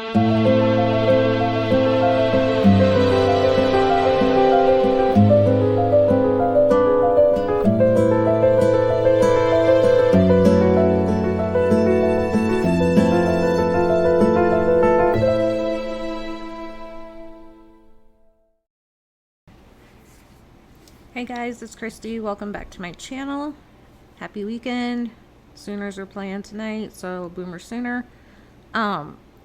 Hey guys, it's Christy. Welcome back to my channel. Happy weekend. Sooners are playing tonight, so Boomer Sooner.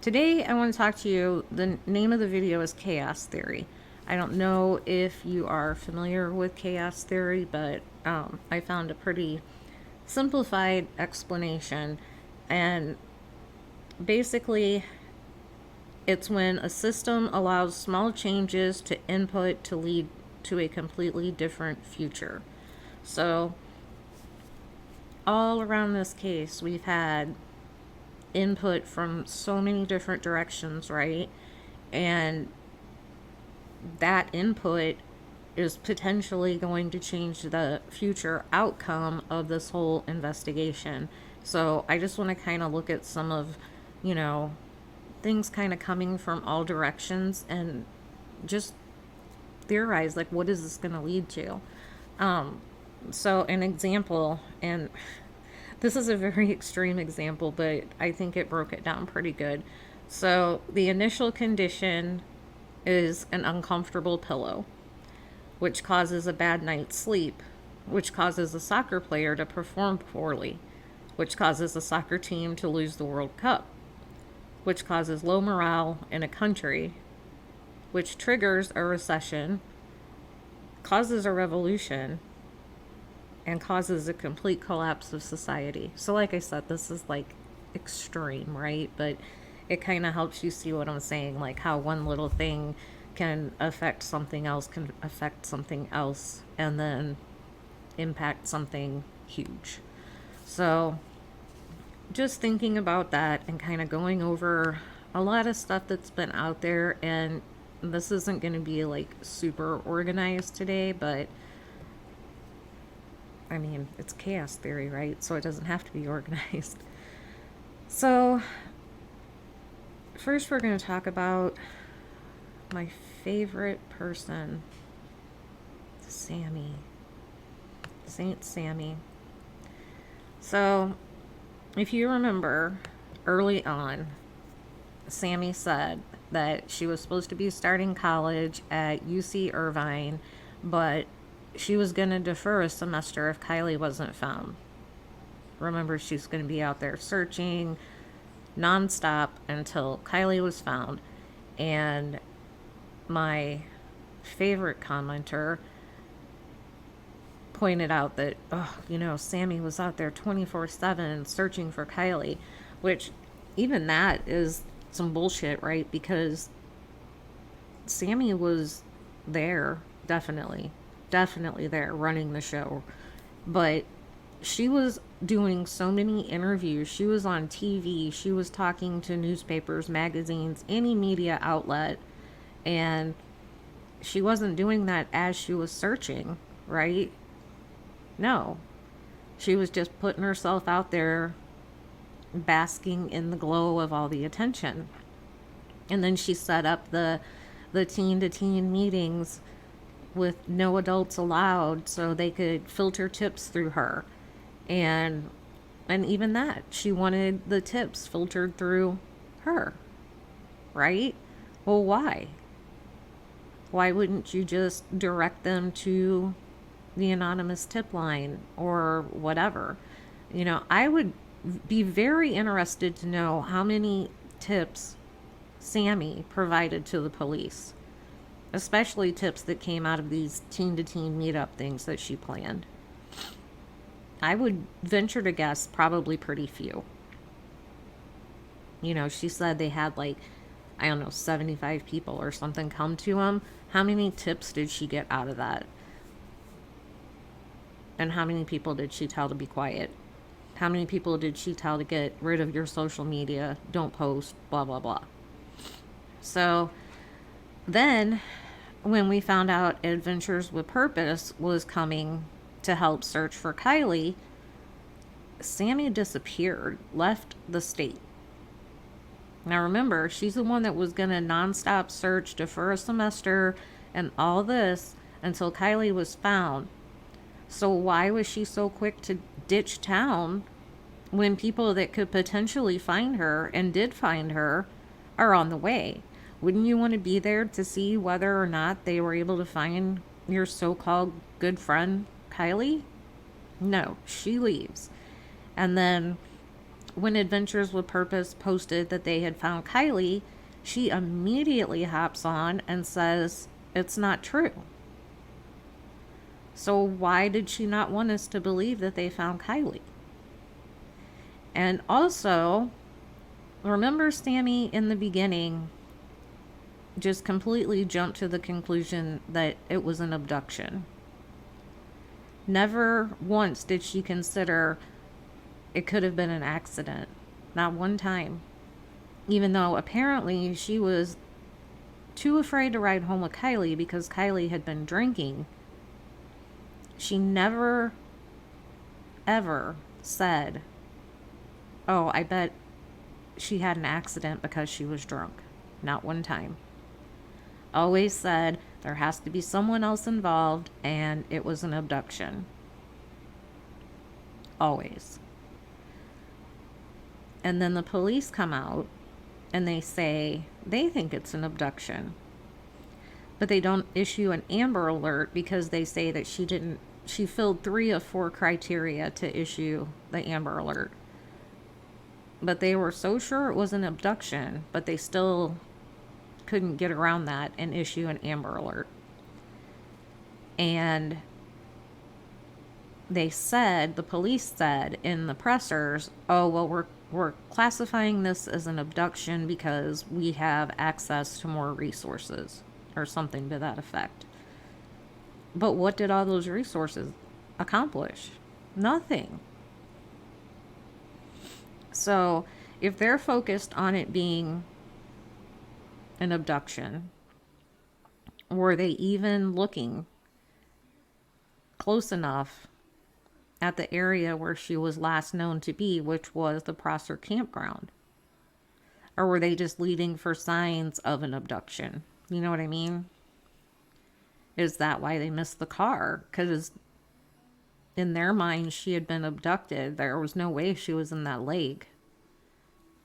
Today I want to talk to you. The name of the video is Chaos Theory. I don't know if you are familiar with chaos theory, but I found a pretty simplified explanation. And basically, it's when a system allows small changes to input to lead to a completely different future. So all around this case, we've had input from so many different directions, right? And that input is potentially going to change the future outcome of this whole investigation. So I just want to kind of look at some of, things kind of coming from all directions and just theorize, like, what is this going to lead to? So an example, and this is a very extreme example, but I think it broke it down pretty good. So the initial condition is an uncomfortable pillow, which causes a bad night's sleep, which causes a soccer player to perform poorly, which causes a soccer team to lose the World Cup, which causes low morale in a country, which triggers a recession, causes a revolution, and causes a complete collapse of society. So like I said, this is like extreme, right? But it kind of helps you see what I'm saying, like how one little thing can affect something else, and then impact something huge. So just thinking about that and kind of going over a lot of stuff that's been out there, and this isn't going to be like super organized today, but I mean, it's chaos theory, right? So it doesn't have to be organized. So first we're going to talk about my favorite person, Sami. Saint Sami. So if you remember early on, Sami said that she was supposed to be starting college at UC Irvine, but she was going to defer a semester if Kiely wasn't found. Remember, she's going to be out there searching nonstop until Kiely was found. And my favorite commenter pointed out that, Sami was out there 24/7 searching for Kiely, which even that is some bullshit, right? Because Sami was there, definitely there running the show, but she was doing so many interviews. She was on TV, she was talking to newspapers, magazines, any media outlet, and she wasn't doing that as she was searching, right? No, she was just putting herself out there, basking in the glow of all the attention. And then she set up the teen to teen meetings with no adults allowed so they could filter tips through her. And even that, she wanted the tips filtered through her, right? Well, why? Why wouldn't you just direct them to the anonymous tip line or whatever? I would be very interested to know how many tips Sami provided to the police, especially tips that came out of these teen to teen meetup things that she planned. I would venture to guess probably pretty few. She said they had 75 people or something come to them. How many tips did she get out of that? And how many people did she tell to be quiet? How many people did she tell to get rid of your social media? Don't post, blah, blah, blah. So then when we found out Adventures with Purpose was coming to help search for Kiely, Sami disappeared, left the state. Now remember, she's the one that was going to nonstop search, defer a semester, and all this until Kiely was found. So why was she so quick to ditch town when people that could potentially find her and did find her are on the way? Wouldn't you want to be there to see whether or not they were able to find your so-called good friend, Kiely? No, she leaves. And then when Adventures with Purpose posted that they had found Kiely, she immediately hops on and says it's not true. So why did she not want us to believe that they found Kiely? And also, remember Sami in the beginning just completely jumped to the conclusion that it was an abduction. Never once did she consider it could have been an accident. Not one time. Even though apparently she was too afraid to ride home with Kiely because Kiely had been drinking. She never, ever said, oh, I bet she had an accident because she was drunk. Not one time. Always said there has to be someone else involved and it was an abduction. Always. And then the police come out and they say they think it's an abduction. But they don't issue an Amber Alert because they say that she filled 3 of 4 criteria to issue the Amber Alert. But they were so sure it was an abduction, but they still couldn't get around that and issue an Amber Alert. And the police said in the pressers, oh, well, we're classifying this as an abduction because we have access to more resources or something to that effect. But what did all those resources accomplish? Nothing. So if they're focused on it being an abduction, were they even looking close enough at the area where she was last known to be, which was the Prosser campground? Or were they just leading for signs of an abduction? You know what I mean? Is that why they missed the car? Because in their mind, she had been abducted. There was no way she was in that lake.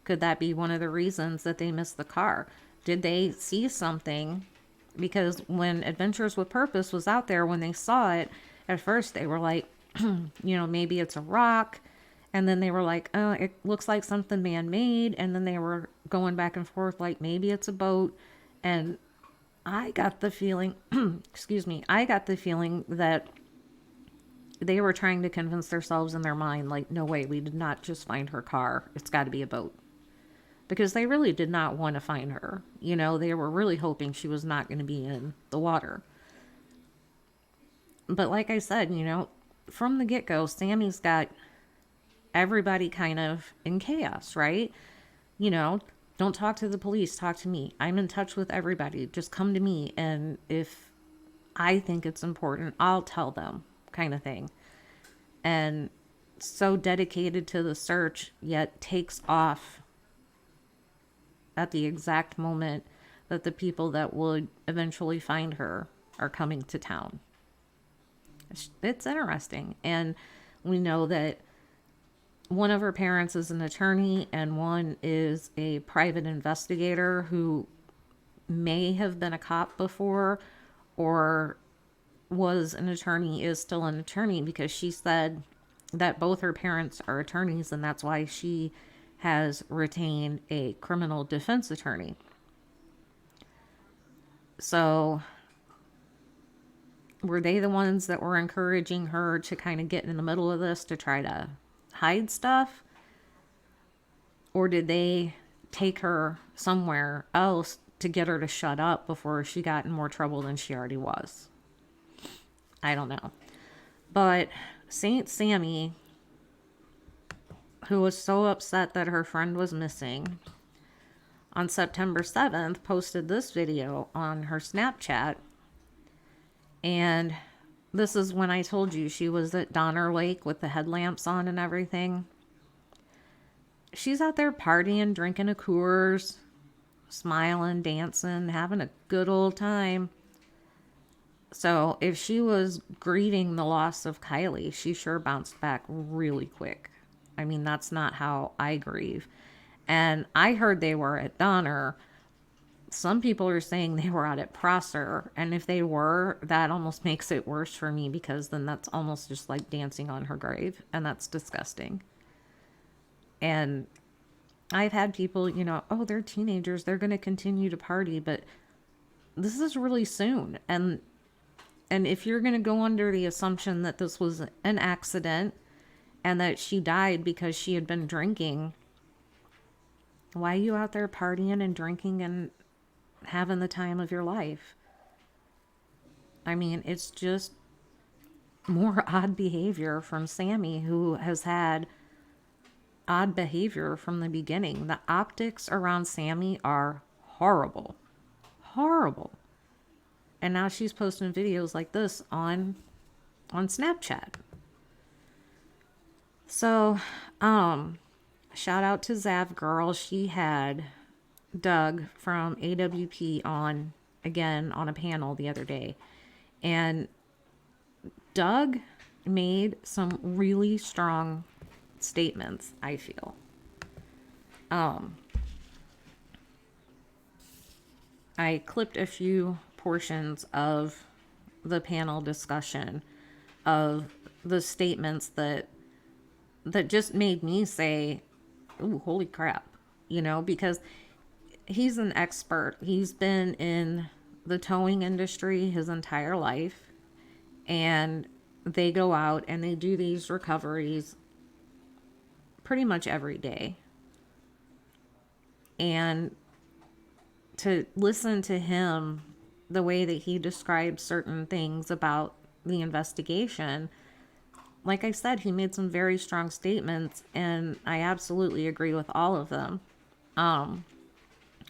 Could that be one of the reasons that they missed the car? Did they see something? Because when Adventures with Purpose was out there, when they saw it, at first they were like, maybe it's a rock. And then they were like, oh, it looks like something man-made. And then they were going back and forth like, maybe it's a boat. And I got the feeling, I got the feeling that they were trying to convince themselves in their mind, like, no way, we did not just find her car. It's got to be a boat. Because they really did not want to find her. They were really hoping she was not going to be in the water. But like I said, from the get-go, Sami's got everybody kind of in chaos, right? Don't talk to the police, talk to me. I'm in touch with everybody. Just come to me. And if I think it's important, I'll tell them, kind of thing. And so dedicated to the search, yet takes off at the exact moment that the people that would eventually find her are coming to town. It's interesting. And we know that one of her parents is an attorney and one is a private investigator who may have been a cop before or was an attorney, is still an attorney, because she said that both her parents are attorneys and that's why she has retained a criminal defense attorney. So were they the ones that were encouraging her to kind of get in the middle of this to try to hide stuff? Or did they take her somewhere else to get her to shut up before she got in more trouble than she already was? I don't know. But Saint Sami, who was so upset that her friend was missing, on September 7th posted this video on her Snapchat. And this is when I told you she was at Donner Lake with the headlamps on and everything. she's out there partying, drinking a Coors, smiling, dancing, having a good old time. So if she was grieving the loss of Kiely, she sure bounced back really quick. I mean, that's not how I grieve. And I heard they were at Donner. Some people are saying they were out at Prosser. And if they were, that almost makes it worse for me, because then that's almost just like dancing on her grave. And that's disgusting. And I've had people, oh, they're teenagers, they're going to continue to party, but this is really soon. And if you're going to go under the assumption that this was an accident and that she died because she had been drinking, why are you out there partying and drinking and having the time of your life? I mean, it's just more odd behavior from Sami, who has had odd behavior from the beginning. The optics around Sami are horrible. Horrible. And now she's posting videos like this on Snapchat. So, shout out to Zav Girl. She had Doug from AWP on again on a panel the other day. And Doug made some really strong statements, I feel. I clipped a few portions of the panel discussion of the statements that just made me say, ooh, holy crap, because he's an expert. He's been in the towing industry his entire life, and they go out and they do these recoveries pretty much every day. And to listen to him, the way that he described certain things about the investigation, like I said, he made some very strong statements, and I absolutely agree with all of them.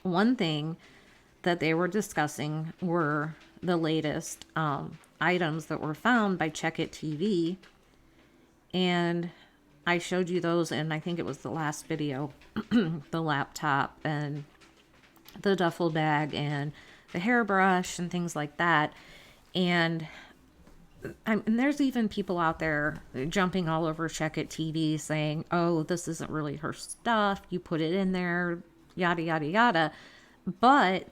One thing that they were discussing were the latest items that were found by Check It TV, and I showed you those in, I think it was the last video, the laptop and the duffel bag and the hairbrush and things like that. And there's even people out there jumping all over Check It TV saying, oh, this isn't really her stuff, you put it in there, yada, yada, yada. But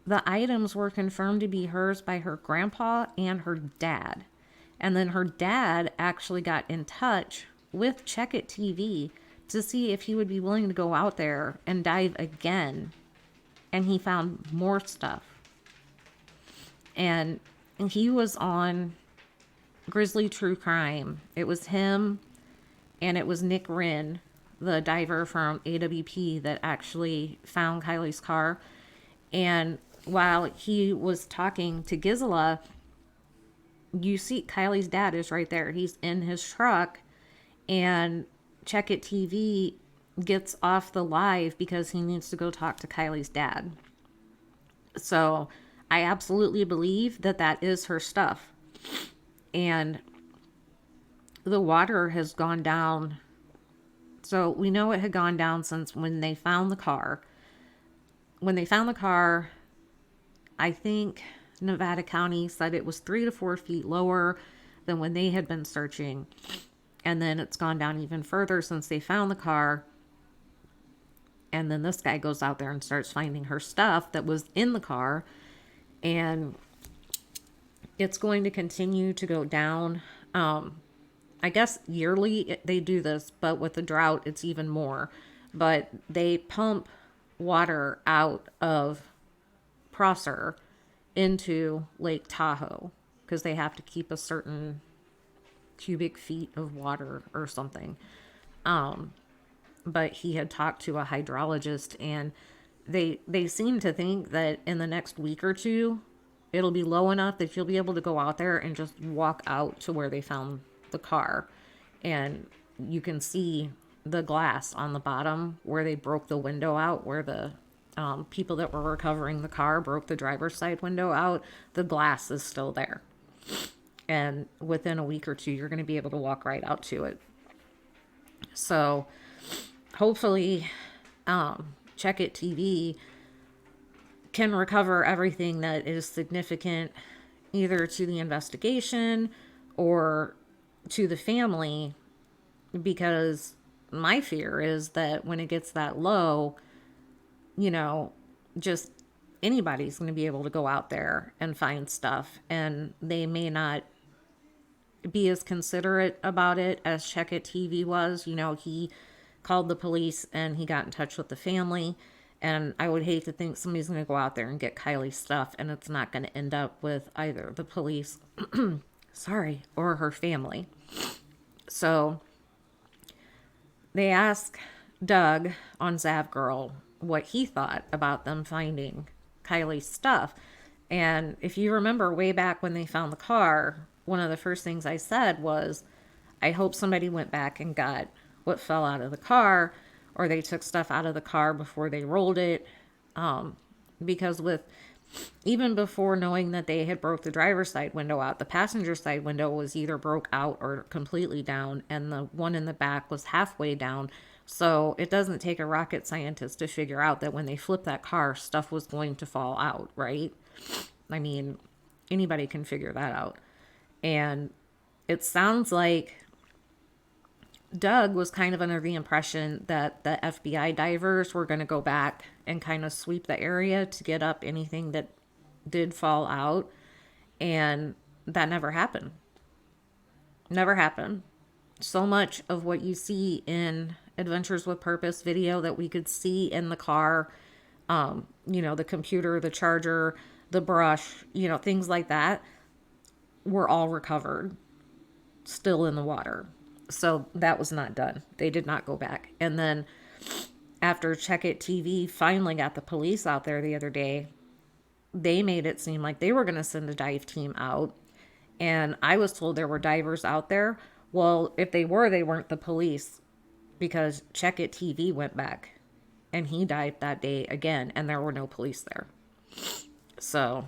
the items were confirmed to be hers by her grandpa and her dad. And then her dad actually got in touch with Check It TV to see if he would be willing to go out there and dive again. And he found more stuff. And he was on Grizzly True Crime. It was him and it was Nick Wren, the diver from AWP, that actually found Kiely's car. And while he was talking to Gisela, you see Kiely's dad is right there. He's in his truck, and Check It TV gets off the live because he needs to go talk to Kiely's dad. So I absolutely believe that that is her stuff. And the water has gone down. So we know it had gone down since when they found the car. When they found the car, I think Nevada County said it was 3 to 4 feet lower than when they had been searching. And then it's gone down even further since they found the car. And then this guy goes out there and starts finding her stuff that was in the car. And it's going to continue to go down. I guess yearly they do this, but with the drought, it's even more. But they pump water out of Prosser into Lake Tahoe because they have to keep a certain cubic feet of water or something. But he had talked to a hydrologist, and they seem to think that in the next week or two, it'll be low enough that you'll be able to go out there and just walk out to where they found the car. And you can see the glass on the bottom where they broke the window out, where the people that were recovering the car broke the driver's side window out. The glass is still there. And within a week or two, you're going to be able to walk right out to it. So hopefully, Check It TV can recover everything that is significant either to the investigation or to the family, because my fear is that when it gets that low, you know, just anybody's going to be able to go out there and find stuff, and they may not be as considerate about it as Check It TV was. You know, he called the police and he got in touch with the family. And I would hate to think somebody's going to go out there and get Kylie's stuff and it's not going to end up with either the police, sorry, or her family. So they asked Doug on Zav Girl what he thought about them finding Kylie's stuff. And if you remember way back when they found the car, one of the first things I said was, I hope somebody went back and got what fell out of the car, or they took stuff out of the car before they rolled it. Because with even before knowing that they had broke the driver's side window out, the passenger side window was either broke out or completely down, and the one in the back was halfway down. So it doesn't take a rocket scientist to figure out that when they flipped that car, stuff was going to fall out, right? I mean, anybody can figure that out. And it sounds like Doug was kind of under the impression that the FBI divers were going to go back and kind of sweep the area to get up anything that did fall out. And that never happened. Never happened. So much of what you see in Adventures with Purpose video that we could see in the car, the computer, the charger, the brush, things like that, were all recovered, still in the water. So that was not done. They did not go back. And then after Check It TV finally got the police out there the other day, they made it seem like they were going to send a dive team out. And I was told there were divers out there. Well, if they were, they weren't the police, because Check It TV went back and he dived that day again and there were no police there. So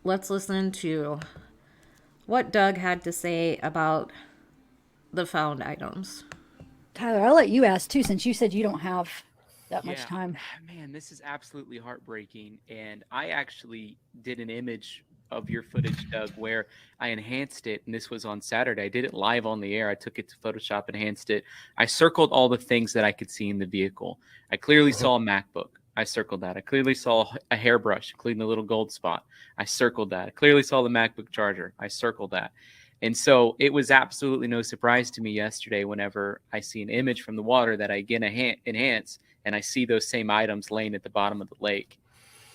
let's listen to what Doug had to say about the found items. Tyler, I'll let you ask too, since you said you don't have that much time. Man, this is absolutely heartbreaking. And I actually did an image of your footage, Doug, where I enhanced it. And this was on Saturday. I did it live on the air. I took it to Photoshop, enhanced it. I circled all the things that I could see in the vehicle. I clearly saw a MacBook. I circled that. I clearly saw a hairbrush, including the little gold spot. I circled that. I clearly saw the MacBook charger. I circled that. And so it was absolutely no surprise to me yesterday whenever I see an image from the water that I again enhance, and I see those same items laying at the bottom of the lake.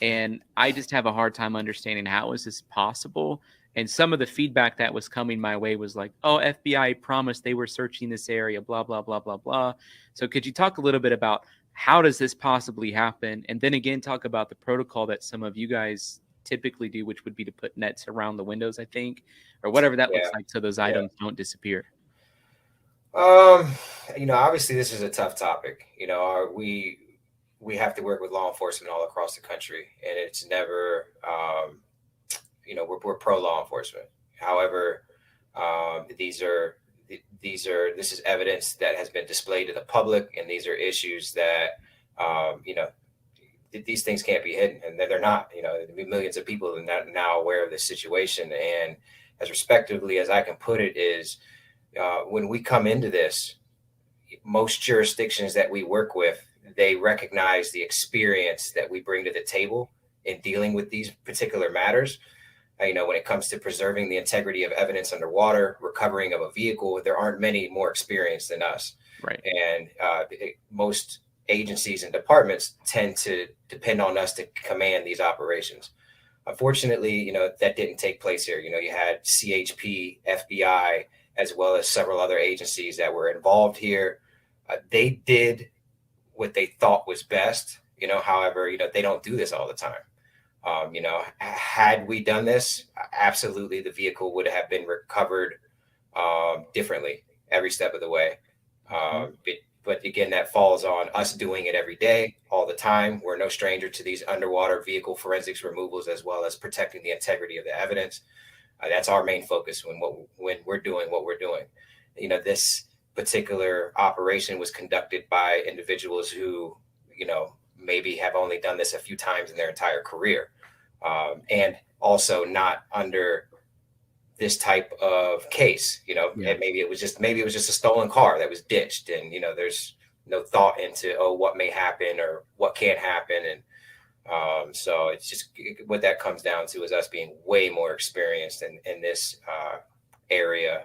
And I just have a hard time understanding, how is this possible? And some of the feedback that was coming my way was like, oh, FBI promised they were searching this area, blah, blah, blah, blah, blah. So could you talk a little bit about how does this possibly happen? And then again, talk about the protocol that some of you guys typically do, which would be to put nets around the windows, I think, or whatever that looks like, so those items don't disappear. Obviously this is a tough topic. We have to work with law enforcement all across the country, and it's never, we're pro law enforcement. However, this is evidence that has been displayed to the public, and these are issues that, these things can't be hidden, and they're not. There'll be millions of people that are now aware of this situation. And as respectively as I can put it is, when we come into this, most jurisdictions that we work with, they recognize the experience that we bring to the table in dealing with these particular matters. When it comes to preserving the integrity of evidence underwater, recovering of a vehicle, there aren't many more experienced than us. Right. And most agencies and departments tend to depend on us to command these operations. Unfortunately, that didn't take place here. You had CHP, FBI, as well as several other agencies that were involved here. They did what they thought was best. However, they don't do this all the time. Had we done this, absolutely the vehicle would have been recovered differently every step of the way. But again, that falls on us doing it every day, all the time. We're no stranger to these underwater vehicle forensics removals, as well as protecting the integrity of the evidence. That's our main focus when we're doing what we're doing. This particular operation was conducted by individuals who, maybe have only done this a few times in their entire career, and also not under this type of case, and maybe it was just a stolen car that was ditched, and there's no thought into what may happen or what can't happen, and so it's just what that comes down to is us being way more experienced in this area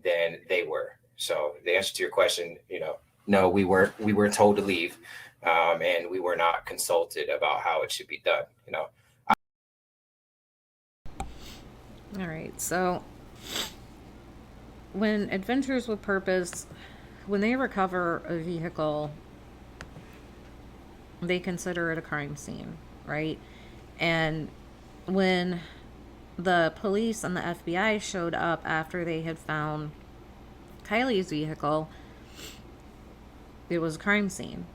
than they were. So the answer to your question, no, we weren't told to leave, and we were not consulted about how it should be done. All right, so when Adventures with Purpose, when they recover a vehicle, they consider it a crime scene, right? And when the police and the FBI showed up after they had found Kiely's vehicle, it was a crime scene.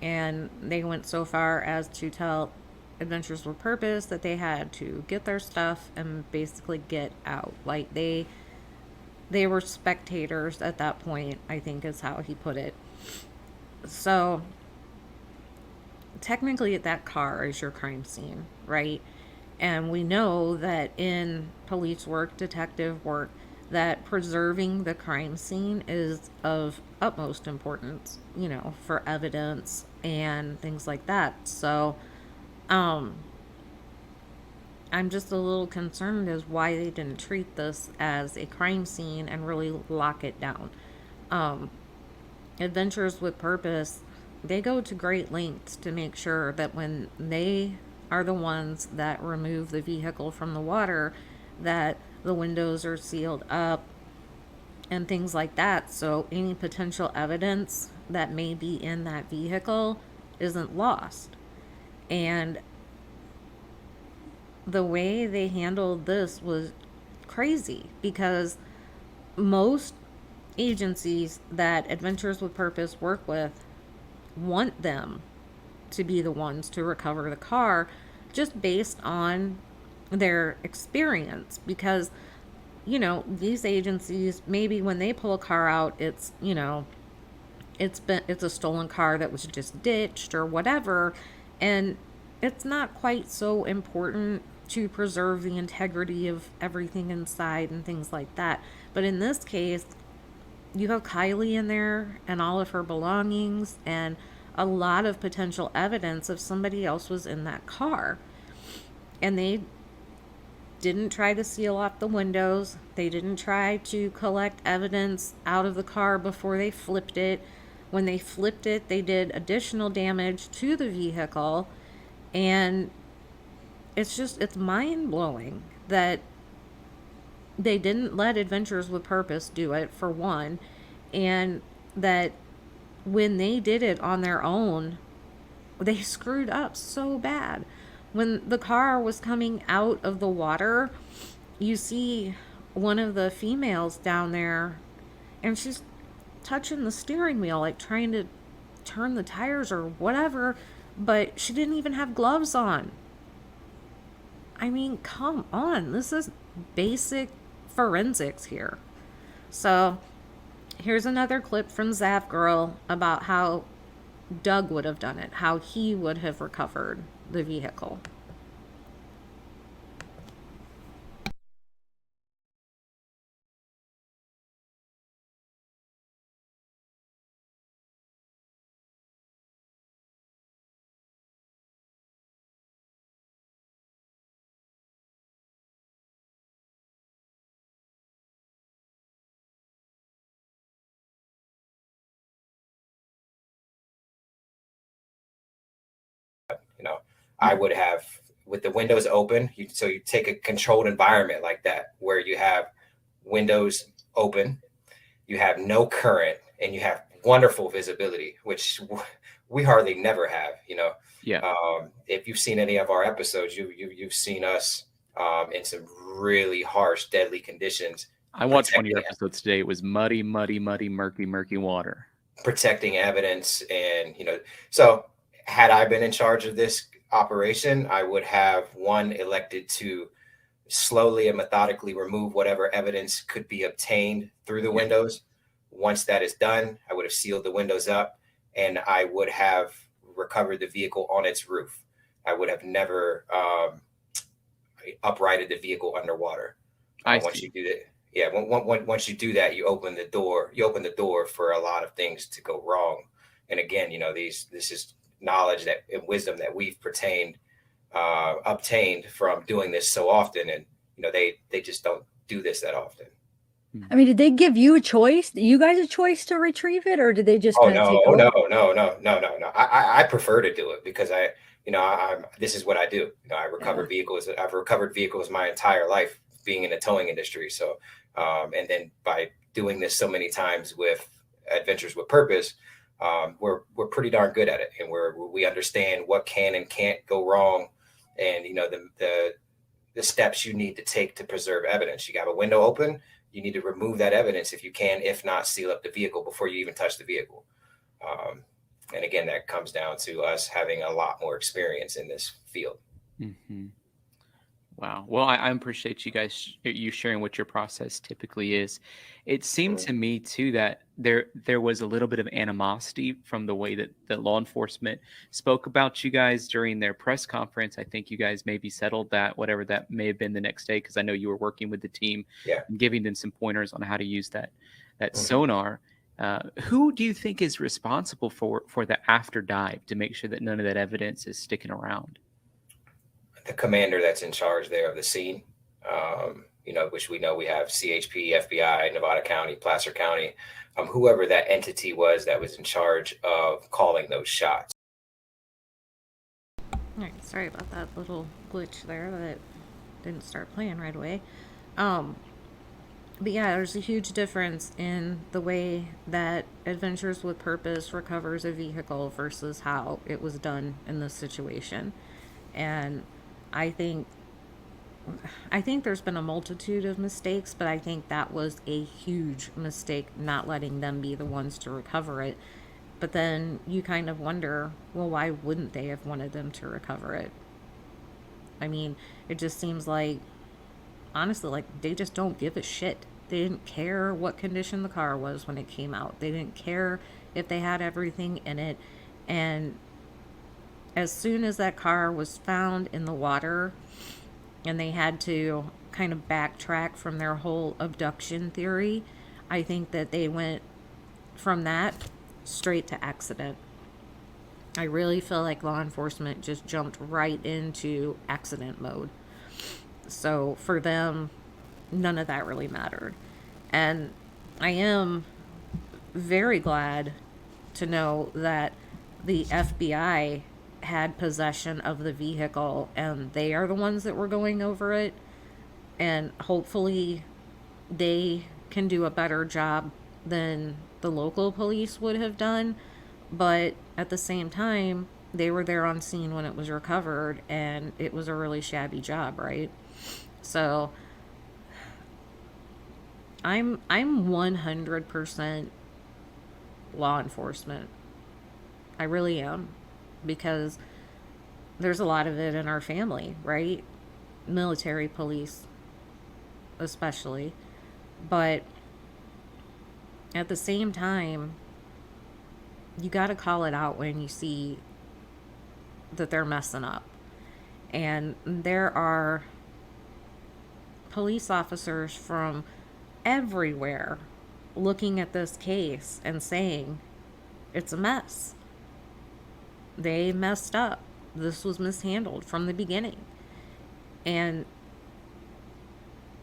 And they went so far as to tell Adventures with Purpose that they had to get their stuff and basically get out. Like they were spectators at that point, I think is how he put it. So technically that car is your crime scene, right? And we know that in police work, detective work, that preserving the crime scene is of utmost importance, for evidence and things like that. So I'm just a little concerned as why they didn't treat this as a crime scene and really lock it down. Adventures with Purpose, they go to great lengths to make sure that when they are the ones that remove the vehicle from the water, that the windows are sealed up and things like that, so any potential evidence that may be in that vehicle isn't lost. And the way they handled this was crazy, because most agencies that Adventures with Purpose work with want them to be the ones to recover the car, just based on their experience. Because these agencies, maybe when they pull a car out, it's it's a stolen car that was just ditched or whatever, and it's not quite so important to preserve the integrity of everything inside and things like that. But in this case, you have Kiely in there and all of her belongings and a lot of potential evidence of somebody else was in that car. And they didn't try to seal off the windows. They didn't try to collect evidence out of the car before they flipped it. When they flipped it, they did additional damage to the vehicle. And it's mind-blowing that they didn't let Adventures with Purpose do it, for one, and that when they did it on their own, they screwed up so bad. When the car was coming out of the water, you see one of the females down there, and she's touching the steering wheel, like trying to turn the tires or whatever, but she didn't even have gloves on. I mean, come on. This is basic forensics here. So here's another clip from Zav Girl about how Doug would have done it, how he would have recovered the vehicle. I would have, with the windows open, so you take a controlled environment like that where you have windows open, you have no current, and you have wonderful visibility, which we hardly never have. Yeah. If you've seen any of our episodes, you've seen us in some really harsh, deadly conditions. I watched one of your episodes today. It was muddy, murky water. Protecting evidence, and so had I been in charge of this operation, I would have elected to slowly and methodically remove whatever evidence could be obtained through the windows, Once that is done, I would have sealed the windows up, and I would have recovered the vehicle on its roof. I would have never uprighted the vehicle underwater. Once you do that, yeah, once you do that, you open the door. You open the door for a lot of things to go wrong. And again, this is knowledge and wisdom that we've obtained from doing this so often, and they just don't do this that often. I mean, did they give you a choice? You guys a choice to retrieve it, or did they just kind of take over? No. I prefer to do it because this is what I do. I recover vehicles. I've recovered vehicles my entire life being in the towing industry. So, and then by doing this so many times with Adventures with Purpose, we're pretty darn good at it, and we understand what can and can't go wrong, and the steps you need to take to preserve evidence. You got a window open. You need to remove that evidence if you can. If not, seal up the vehicle before you even touch the vehicle. And again, that comes down to us having a lot more experience in this field. Mm-hmm. Wow. Well, I appreciate you sharing what your process typically is. It seemed to me too that there was a little bit of animosity from the way that law enforcement spoke about you guys during their press conference. I think you guys maybe settled that, whatever that may have been the next day, because I know you were working with the team and giving them some pointers on how to use that sonar. Who do you think is responsible for the after dive to make sure that none of that evidence is sticking around? The commander that's in charge there of the scene, which we know we have CHP, FBI, Nevada County, Placer County, whoever that entity was that was in charge of calling those shots. All right, sorry about that little glitch there that didn't start playing right away. But yeah, there's a huge difference in the way that Adventures with Purpose recovers a vehicle versus how it was done in this situation. And I think there's been a multitude of mistakes, but I think that was a huge mistake, not letting them be the ones to recover it. But then you kind of wonder, well, why wouldn't they have wanted them to recover it? I mean, it just seems like, honestly, like they just don't give a shit. They didn't care what condition the car was when it came out. They didn't care if they had everything in it. And as soon as that car was found in the water and they had to kind of backtrack from their whole abduction theory, I think that they went from that straight to accident. I really feel like law enforcement just jumped right into accident mode. So for them, none of that really mattered. And I am very glad to know that the FBI had possession of the vehicle and they are the ones that were going over it, and hopefully they can do a better job than the local police would have done. But at the same time, they were there on scene when it was recovered, and it was a really shabby job, right? So I'm 100% law enforcement. I really am, because there's a lot of it in our family, right? Military police especially. But at the same time, you got to call it out when you see that they're messing up. And there are police officers from everywhere looking at this case and saying it's a mess. They messed up. This was mishandled from the beginning. And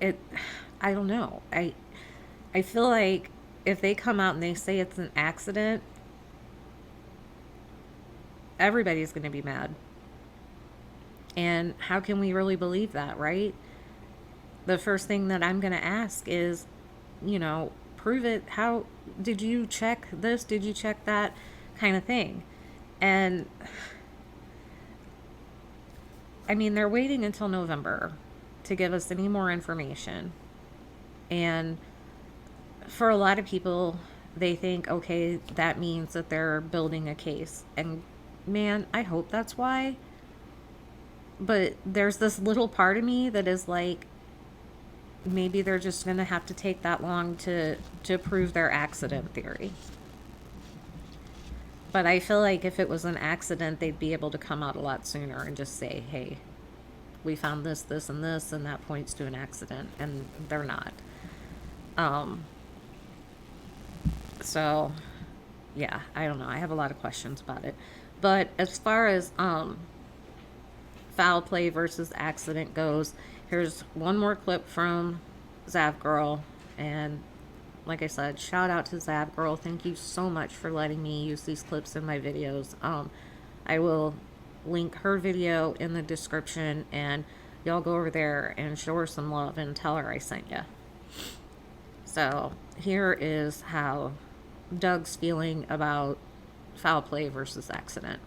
I don't know. I feel like if they come out and they say it's an accident, everybody's going to be mad. And how can we really believe that, right? The first thing that I'm going to ask is, prove it. How did you check this? Did you check that? Kind of thing. And I mean, they're waiting until November to give us any more information. And for a lot of people, they think, okay, that means that they're building a case. And man, I hope that's why. But there's this little part of me that is like, maybe they're just going to have to take that long to prove their accident theory. But I feel like if it was an accident, they'd be able to come out a lot sooner and just say, hey, we found this, this, and this, and that points to an accident, and they're not. So, yeah, I don't know. I have a lot of questions about it. But as far as foul play versus accident goes, here's one more clip from Zav Girl. And like I said, shout out to Zav Girl. Thank you so much for letting me use these clips in my videos. I will link her video in the description, and y'all go over there and show her some love and tell her I sent you. So here is how Doug's feeling about foul play versus accident.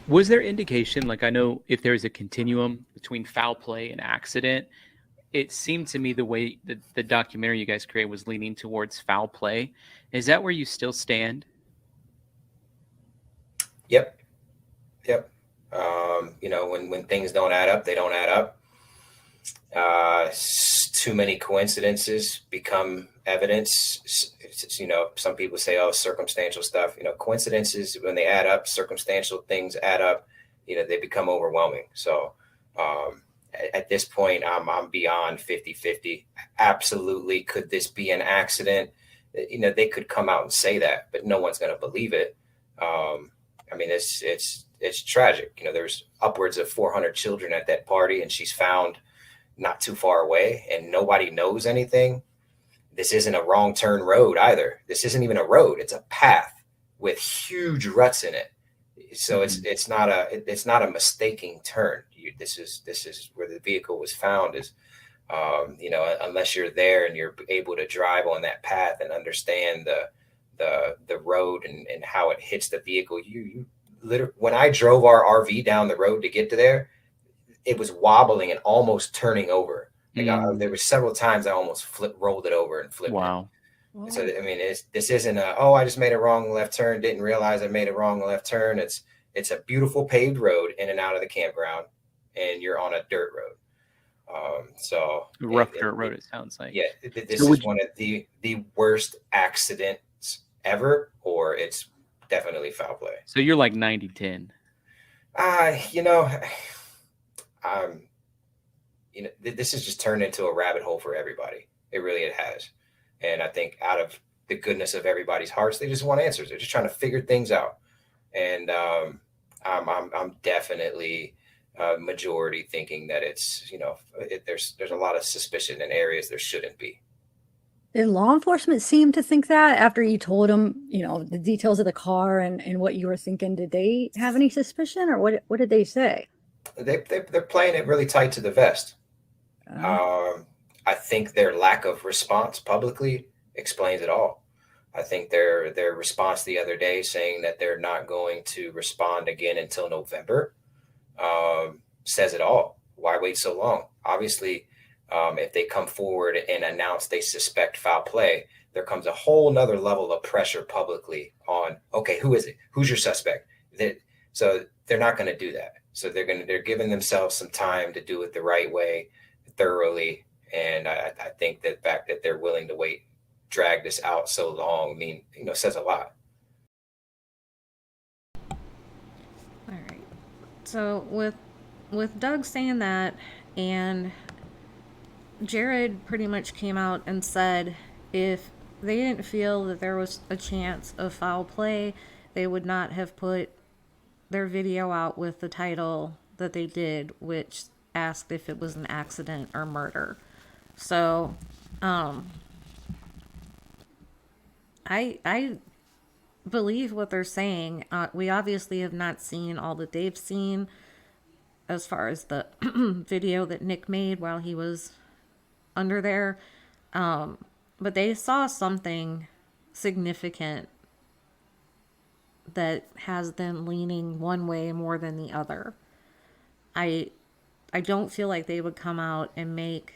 Was there indication, like I know if there's a continuum between foul play and accident, it seemed to me the way that the documentary you guys created was leaning towards foul play. Is that where you still stand? Yep. When things don't add up, they don't add up. Too many coincidences become evidence. Some people say, oh, circumstantial stuff. Coincidences, when they add up, circumstantial things add up, they become overwhelming. So at this point, I'm beyond 50-50. Absolutely. Could this be an accident? They could come out and say that, but no one's going to believe it. It's tragic. There's upwards of 400 children at that party, and she's found not too far away, and nobody knows anything. This isn't a wrong turn road either. This isn't even a road. It's a path with huge ruts in it. So it's not a mistaking turn. This is where the vehicle was found. Is unless you're there and you're able to drive on that path and understand the road and how it hits the vehicle. You literally, when I drove our RV down the road to get to there, it was wobbling and almost turning over. There were several times I almost rolled it over and flipped. Wow. It. So this isn't I just made a wrong left turn, didn't realize I made a wrong left turn. It's a beautiful paved road in and out of the campground, and you're on a dirt road. Rough dirt road. It sounds like. Yeah, this is one of the worst accidents ever, or it's definitely foul play. So you're like 90-10. This has just turned into a rabbit hole for everybody. It has. And I think out of the goodness of everybody's hearts, they just want answers. They're just trying to figure things out. And I'm definitely majority thinking that it's, there's a lot of suspicion in areas there shouldn't be. Did law enforcement seem to think that after you told them, the details of the car and what you were thinking? Did they have any suspicion, or what did they say? They're playing it really tight to the vest. I think their lack of response publicly explains it all. I think their response the other day saying that they're not going to respond again until November says it all. Why wait so long? Obviously, if they come forward and announce they suspect foul play, there comes a whole nother level of pressure publicly on, okay, who is it? Who's your suspect? So they're not going to do that. So they're giving themselves some time to do it the right way, thoroughly. And I think that the fact that they're willing to drag this out so long, says a lot. All right. So with Doug saying that, and Jared pretty much came out and said if they didn't feel that there was a chance of foul play, they would not have put their video out with the title that they did, which asked if it was an accident or murder. So, I believe what they're saying. We obviously have not seen all that they've seen as far as the video that Nick made while he was under there. But they saw something significant that has them leaning one way more than the other. I don't feel like they would come out and make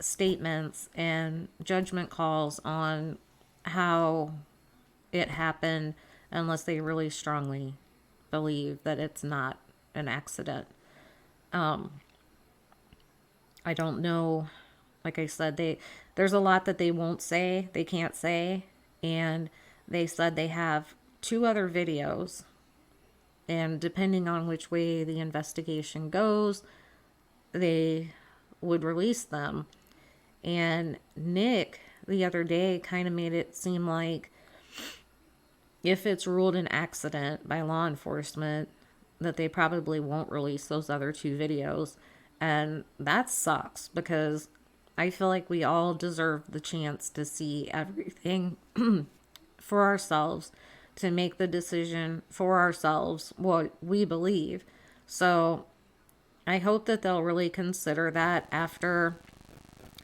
statements and judgment calls on how it happened unless they really strongly believe that it's not an accident. I don't know like I said, there's a lot that they won't say, they can't say, and they said they have 2 other videos, and depending on which way the investigation goes, they would release them. And Nick the other day kind of made it seem like if it's ruled an accident by law enforcement, that they probably won't release those other 2 videos. And that sucks because I feel like we all deserve the chance to see everything for ourselves, to make the decision for ourselves what we believe. So I hope that they'll really consider that after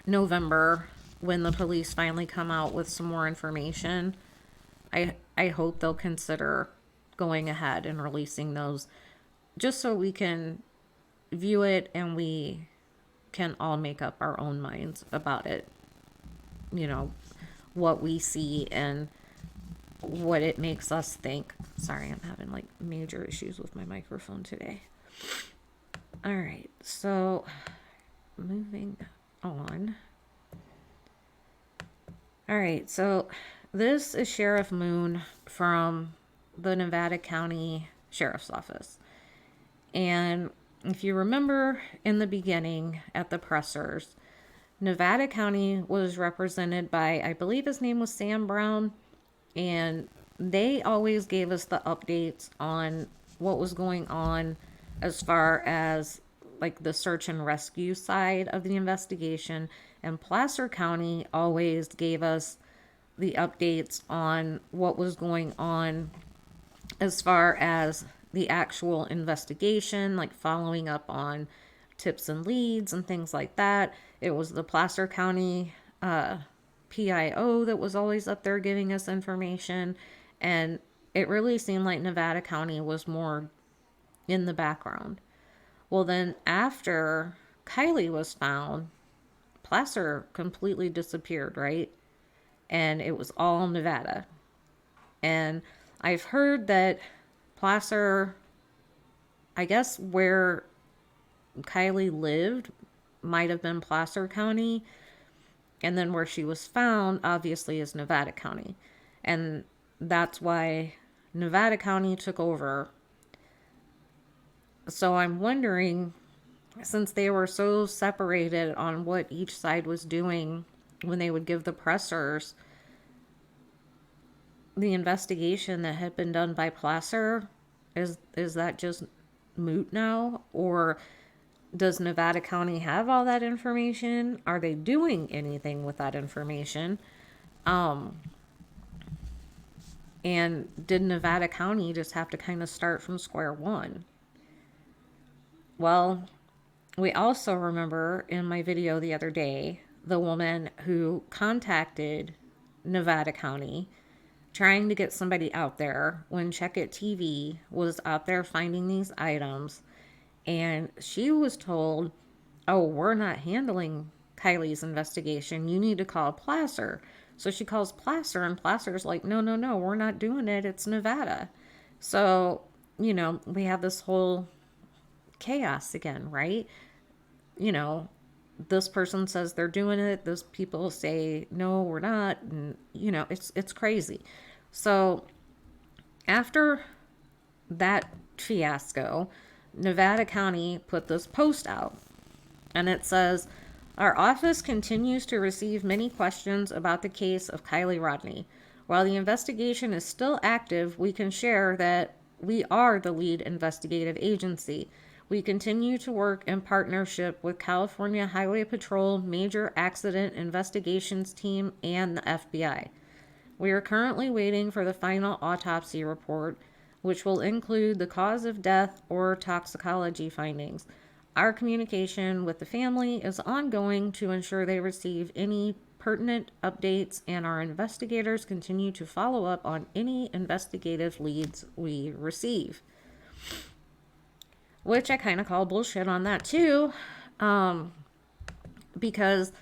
November, when the police finally come out with some more information. I hope they'll consider going ahead and releasing those, just so we can view it and we can all make up our own minds about it. You know, what we see and what it makes us think. Sorry, I'm having like major issues with my microphone today. All right, so moving on. All right, so this is Sheriff Moon from the Nevada County Sheriff's Office. And if you remember in the beginning at the pressers, Nevada County was represented by, I believe his name was Sam Brown, and they always gave us the updates on what was going on as far as like the search and rescue side of the investigation. And Placer County always gave us the updates on what was going on as far as the actual investigation, like following up on tips and leads and things like that. It was the Placer County PIO that was always up there giving us information, and it really seemed like Nevada County was more in the background. Well, then after Kiely was found, Placer completely disappeared, right? And it was all Nevada. And I've heard that Placer, I guess where Kiely lived might have been Placer County, and then where she was found obviously is Nevada County. And that's why Nevada County took over. So I'm wondering, since they were so separated on what each side was doing when they would give the pressers, the investigation that had been done by Placer, is that just moot now? Or does Nevada County have all that information? Are they doing anything with that information? And did Nevada County just have to kind of start from square one? Well, we also remember in my video the other day, the woman who contacted Nevada County trying to get somebody out there when Check It TV was out there finding these items. And she was told, oh, we're not handling Kiely's investigation. You need to call Placer. So she calls Placer, and Placer's like, no, we're not doing it. It's Nevada. So, you know, we have this whole chaos again, right? You know, this person says they're doing it. Those people say, no, we're not. And, you know, it's crazy. So after that fiasco, Nevada County put this post out, and it says, our office continues to receive many questions about the case of Kiely Rodni. While the investigation is still active, we can share that we are the lead investigative agency. We continue to work in partnership with California Highway Patrol, Major Accident Investigations Team, and the FBI. We are currently waiting for the final autopsy report, which will include the cause of death or toxicology findings. Our communication with the family is ongoing to ensure they receive any pertinent updates, and our investigators continue to follow up on any investigative leads we receive. Which I kind of call bullshit on that too, because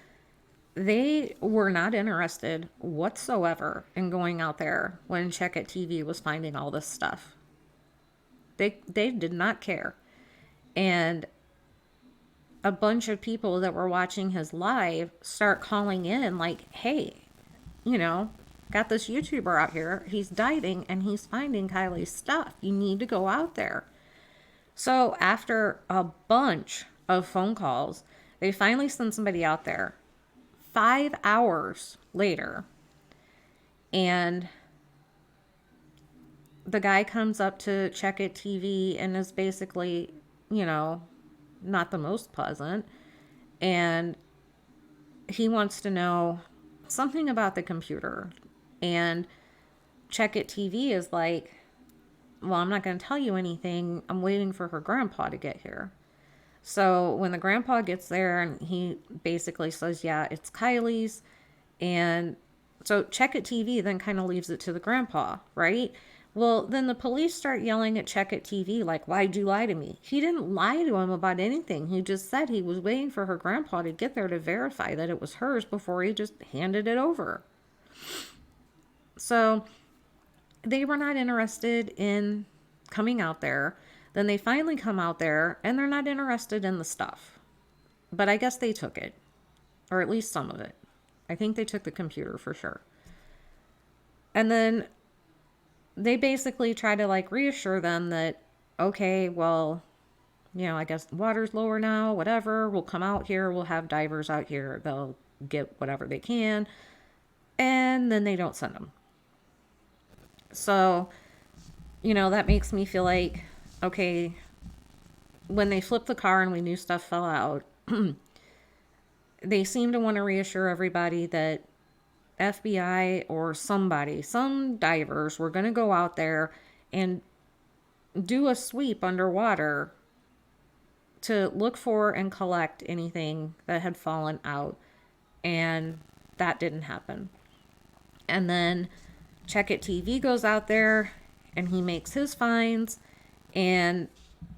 they were not interested whatsoever in going out there when Check It TV was finding all this stuff. They did not care. And a bunch of people that were watching his live start calling in like, hey, you know, got this YouTuber out here. He's diving and he's finding Kiely's stuff. You need to go out there. So after a bunch of phone calls, they finally send somebody out there 5 hours later. And the guy comes up to check it TV and is basically, you know, not the most pleasant. And he wants to know something about the computer. And Check It TV is like, well, I'm not going to tell you anything. I'm waiting for her grandpa to get here. So when the grandpa gets there and he basically says, yeah, it's Kiely's. And so Check It TV then kind of leaves it to the grandpa, right? Well, then the police start yelling at Check It TV like, why'd you lie to me? He didn't lie to him about anything. He just said he was waiting for her grandpa to get there to verify that it was hers before he just handed it over. So they were not interested in coming out there. Then they finally come out there and they're not interested in the stuff. But I guess they took it, or at least some of it. I think they took the computer for sure. And then they basically try to like reassure them that, okay, well, you know, I guess the water's lower now, whatever. We'll come out here. We'll have divers out here. They'll get whatever they can. And then they don't send them. So, you know, that makes me feel like, okay, when they flipped the car and we knew stuff fell out, they seem to want to reassure everybody that FBI or somebody, some divers were going to go out there and do a sweep underwater to look for and collect anything that had fallen out. And that didn't happen. And then Check It TV goes out there and he makes his finds, and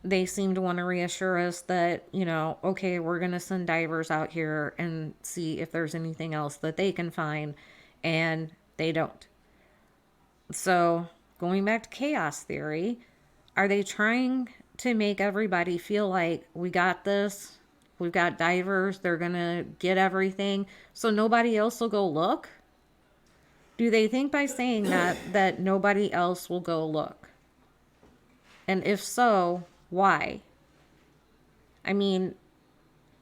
they seem to want to reassure us that, you know, okay, we're going to send divers out here and see if there's anything else that they can find, and they don't. So going back to chaos theory, are they trying to make everybody feel like we got this? We've got divers. They're going to get everything, so nobody else will go look? Do they think by saying that nobody else will go look? And if so, why? I mean,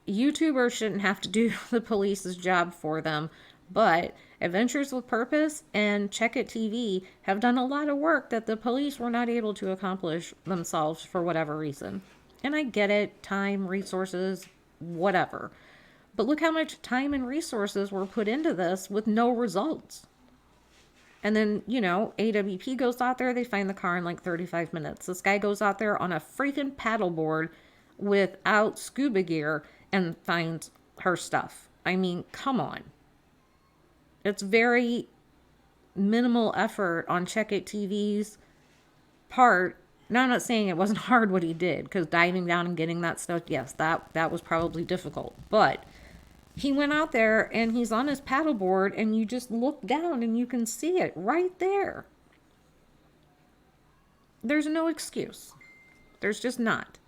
YouTubers shouldn't have to do the police's job for them, but Adventures with Purpose and Check It TV have done a lot of work that the police were not able to accomplish themselves for whatever reason. And I get it, time, resources, whatever. But look how much time and resources were put into this with no results. And then, you know, AWP goes out there, they find the car in like 35 minutes. This guy goes out there on a freaking paddleboard without scuba gear and finds her stuff. I mean, come on. It's very minimal effort on Check It TV's part. Now, I'm not saying it wasn't hard what he did, because diving down and getting that stuff, yes, that was probably difficult. But he went out there and he's on his paddleboard and you just look down and you can see it right there. There's no excuse. There's just not.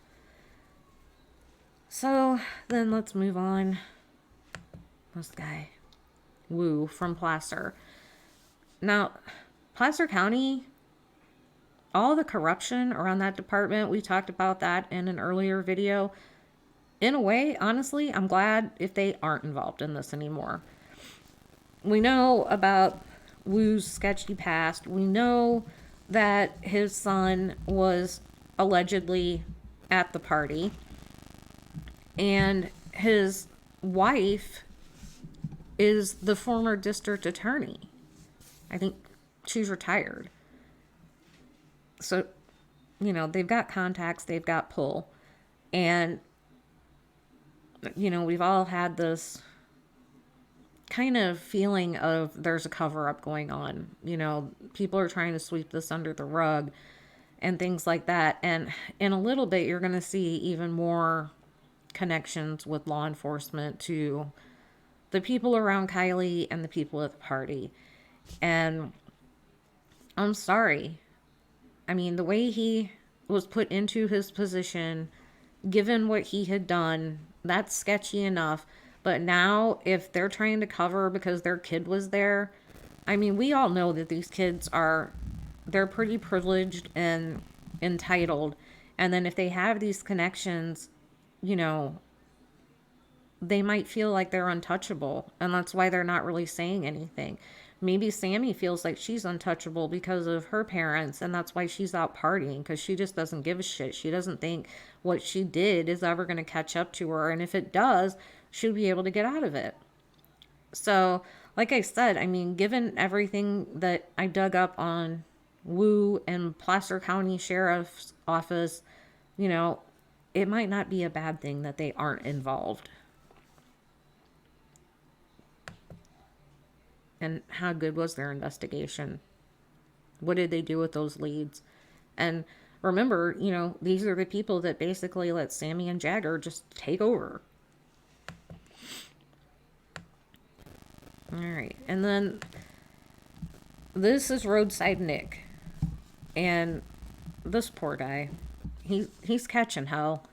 So then let's move on. This guy, Woo from Placer. Now, Placer County, all the corruption around that department, we talked about that in an earlier video. In a way, honestly, I'm glad if they aren't involved in this anymore. We know about Woo's sketchy past. We know that his son was allegedly at the party. And his wife is the former district attorney. I think she's retired. So, you know, they've got contacts, they've got pull. And you know, we've all had this kind of feeling of there's a cover-up going on. You know, people are trying to sweep this under the rug and things like that. And in a little bit, you're going to see even more connections with law enforcement to the people around Kiely and the people at the party. And I'm sorry. I mean, the way he was put into his position, given what he had done, That's sketchy enough. But now, if they're trying to cover because their kid was there, I mean, we all know that these kids they're pretty privileged and entitled. And then if they have these connections, you know, they might feel like they're untouchable. And that's why they're not really saying anything. Maybe Sami feels like she's untouchable because of her parents, and that's why she's out partying, because she just doesn't give a shit. She doesn't think what she did is ever going to catch up to her. And if it does, she'll be able to get out of it. So, like I said, I mean, given everything that I dug up on Wu and Placer County Sheriff's Office, you know, it might not be a bad thing that they aren't involved. And how good was their investigation? What did they do with those leads? And remember, you know, these are the people that basically let Sami and Jagger just take over. All right. And then this is Roadside Nick. And this poor guy, he's catching hell.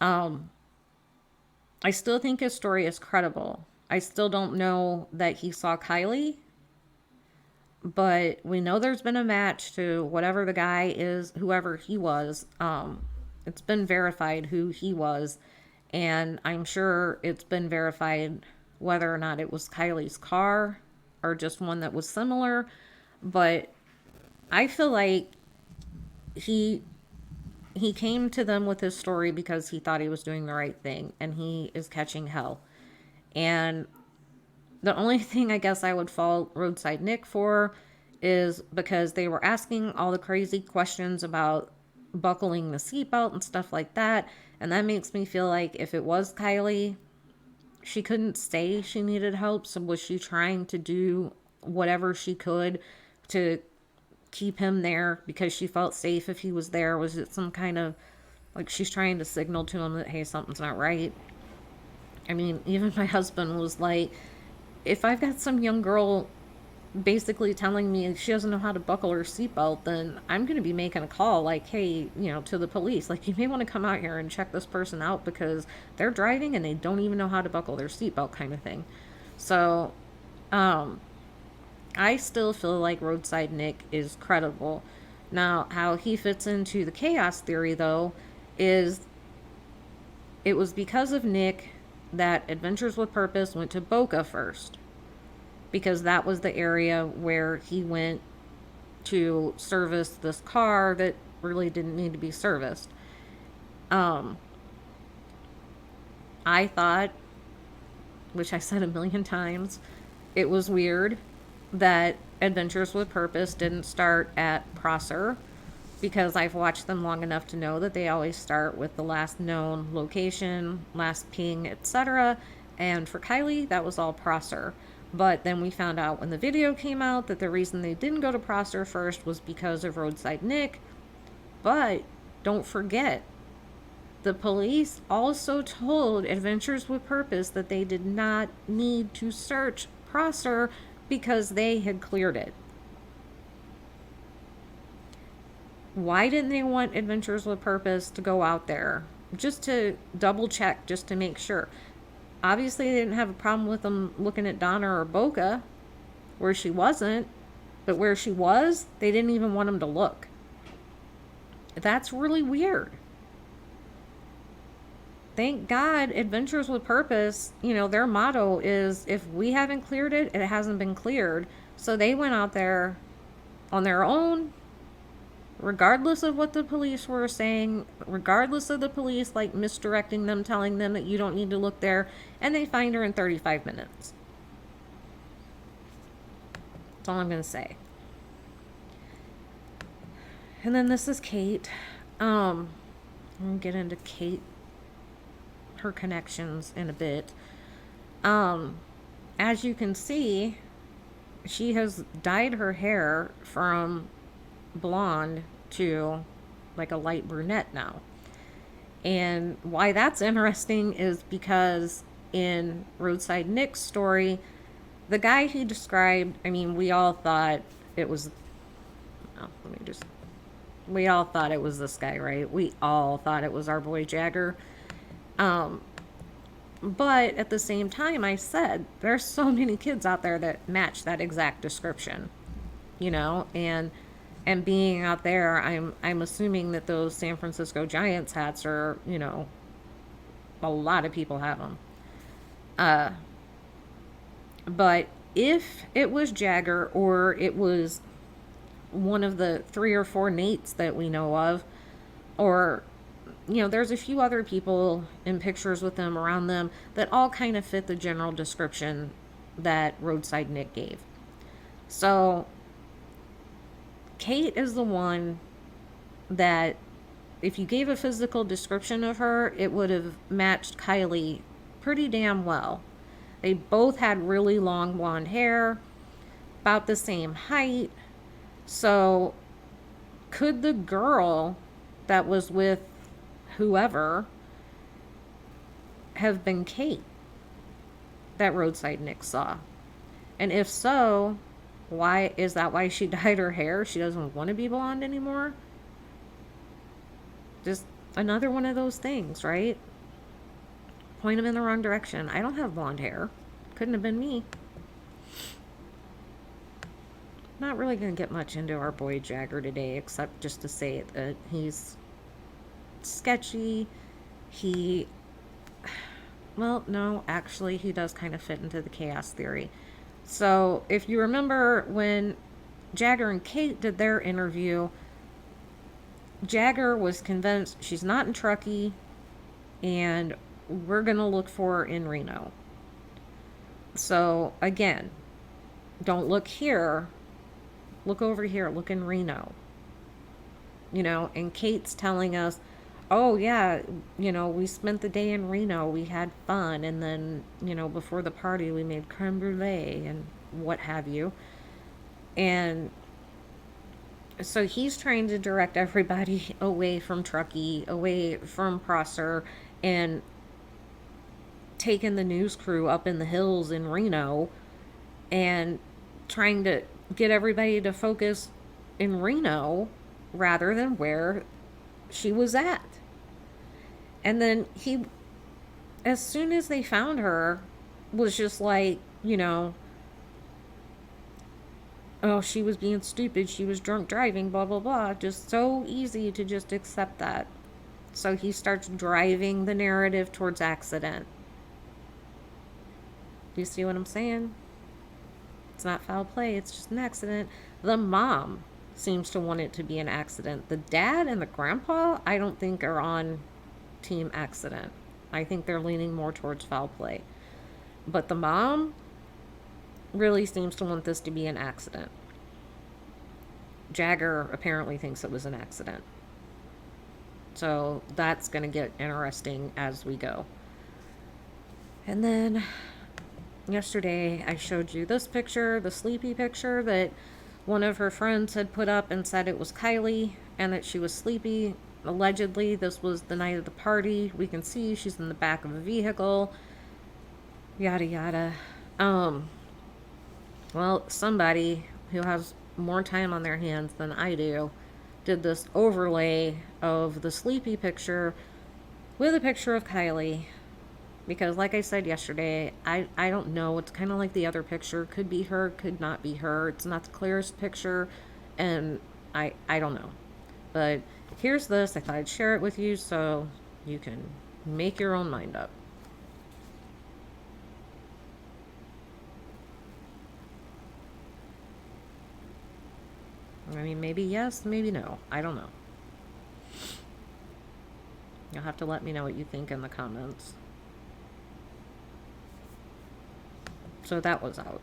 I still think his story is credible. I still don't know that he saw Kiely, but we know there's been a match to whatever the guy is, whoever he was. It's been verified who he was, and I'm sure it's been verified whether or not it was Kiely's car or just one that was similar. But I feel like he came to them with his story because he thought he was doing the right thing, and he is catching hell. And the only thing I guess I would fault Roadside Nick for is because they were asking all the crazy questions about buckling the seatbelt and stuff like that. And that makes me feel like if it was Kiely, she couldn't say she needed help. So was she trying to do whatever she could to keep him there because she felt safe if he was there? Was it some kind of, like, she's trying to signal to him that, hey, something's not right? I mean, even my husband was like, if I've got some young girl basically telling me she doesn't know how to buckle her seatbelt, then I'm going to be making a call like, hey, you know, to the police. Like, you may want to come out here and check this person out because they're driving and they don't even know how to buckle their seatbelt, kind of thing. So, I still feel like Roadside Nick is credible. Now, how he fits into the chaos theory, though, is it was because of Nick that Adventures with Purpose went to Boca first, because that was the area where he went to service this car that really didn't need to be serviced. I thought, which I said a million times, it was weird that Adventures with Purpose didn't start at Prosser, because I've watched them long enough to know that they always start with the last known location, last ping, etc. And for Kiely, that was all Prosser. But then we found out when the video came out that the reason they didn't go to Prosser first was because of Roadside Nick. But don't forget, the police also told Adventures with Purpose that they did not need to search Prosser because they had cleared it. Why didn't they want Adventures with Purpose to go out there? Just to double check, just to make sure. Obviously, they didn't have a problem with them looking at Donna or Boca, where she wasn't. But where she was, they didn't even want them to look. That's really weird. Thank God Adventures with Purpose, you know, their motto is, if we haven't cleared it, it hasn't been cleared. So they went out there on their own, regardless of what the police were saying, regardless of the police like misdirecting them, telling them that you don't need to look there, and they find her in 35 minutes. That's all I'm going to say. And then this is Kate. I'm going to get into Kate, her connections in a bit. As you can see, she has dyed her hair from blonde to like a light brunette now. And why that's interesting is because in Roadside Nick's story, the guy he described, I mean, we all thought it was, we all thought it was this guy, right? We all thought it was our boy Jagger. But at the same time, I said, there's so many kids out there that match that exact description, you know, and being out there, I'm assuming that those San Francisco Giants hats are, you know, a lot of people have them. But if it was Jagger or it was one of the 3 or 4 Nates that we know of, or, you know, there's a few other people in pictures with them around them that all kind of fit the general description that Roadside Nick gave. So Kate is the one that, if you gave a physical description of her, it would have matched Kiely pretty damn well. They both had really long blonde hair, about the same height. So could the girl that was with whoever have been Kate that Roadside Nick saw? And if so, why is that why she dyed her hair? She doesn't want to be blonde anymore? Just another one of those things, right? Point him in the wrong direction. I don't have blonde hair. Couldn't have been me. Not really going to get much into our boy Jagger today, except just to say that he's sketchy. Well, no, actually, he does kind of fit into the chaos theory. So, if you remember when Jagger and Kate did their interview, Jagger was convinced she's not in Truckee, and we're going to look for her in Reno. So, again, don't look here. Look over here. Look in Reno. You know, and Kate's telling us, oh, yeah, you know, we spent the day in Reno. We had fun. And then, you know, before the party, we made creme brulee and what have you. And so he's trying to direct everybody away from Truckee, away from Prosser, and taking the news crew up in the hills in Reno and trying to get everybody to focus in Reno rather than where she was at. And then he, as soon as they found her, was just like, you know, oh, she was being stupid, she was drunk driving, blah, blah, blah. Just so easy to just accept that. So he starts driving the narrative towards accident. Do you see what I'm saying? It's not foul play, it's just an accident. The mom seems to want it to be an accident. The dad and the grandpa, I don't think are on team accident. I think they're leaning more towards foul play. But the mom really seems to want this to be an accident. Jagger apparently thinks it was an accident. So that's going to get interesting as we go. And then yesterday I showed you this picture, the sleepy picture that one of her friends had put up and said it was Kiely and that she was sleepy. Allegedly, this was the night of the party. We can see she's in the back of a vehicle. Yada yada. Well, somebody who has more time on their hands than I do did this overlay of the sleepy picture with a picture of Kiely. Because like I said yesterday, I don't know. It's kind of like the other picture. Could be her, could not be her. It's not the clearest picture. And I don't know. But here's this. I thought I'd share it with you so you can make your own mind up. I mean, maybe yes, maybe no. I don't know. You'll have to let me know what you think in the comments. So that was out.